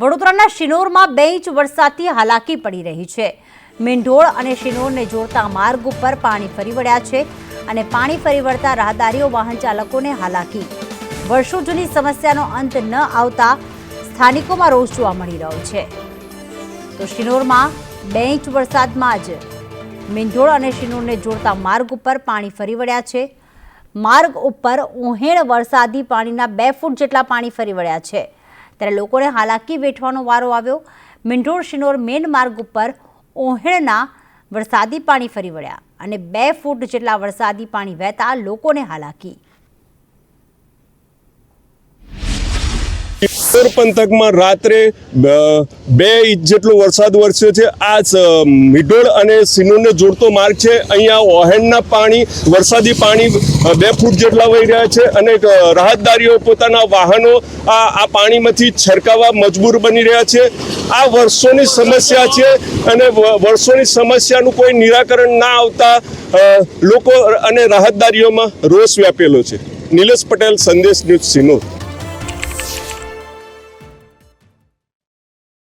વડોદરાના શિનોરમાં 2 ઇંચ વરસાદથી હાલાકી પડી રહી છે। મીંઢોળ અને શિનોરને જોડતા માર્ગ ઉપર પાણી ફરી વળ્યા છે અને પાણી ફરી વળતા રાહદારીઓ વાહન ચાલકોને હાલાકી। વર્ષો જૂની સમસ્યાનો અંત ન આવતા સ્થાનિકોમાં રોષ જોવા મળી રહ્યો છે। તો શિનોરમાં 2 ઇંચ વરસાદમાં જ મીંઢોળ અને શિનોરને જોડતા માર્ગ ઉપર પાણી ફરી વળ્યા છે। માર્ગ ઉપર ઉહેણ વરસાદી પાણીના 2 ફૂટ જેટલા પાણી ફરી વળ્યા છે, ત્યારે લોકોને હાલાકી વેઠવાનો વારો આવ્યો। મીંઢોળ શિનોર મેન માર્ગ ઉપર ઉહેણના વરસાદી પાણી ફરી વળ્યા અને 2 ફૂટ જેટલા વરસાદી પાણી વહેતા લોકોને હાલાકી। પંથકમાં રાત્રે 2 ઇંચ જેટલો વરસાદ વરસ્યો છે। આ મીંઢોળ અને શિનોરને જોડતો માર્ગ છે। અહીંયા ઓહેણના પાણી વરસાદી પાણી 2 ફૂટ જેટલા વહી રહ્યા છે અને રાહતદારીઓ પોતાના વાહનો આ પાણીમાંથી છરકાવવા મજબૂર બની રહ્યા છે। આ વર્ષોની સમસ્યા છે અને વર્ષોની સમસ્યાનું કોઈ નિરાકરણ ના આવતા લોકો અને રાહતદારીઓમાં રોષ વ્યાપેલો છે। નિલેશ પટેલ, સંદેશ ન્યૂઝ, શિનોર।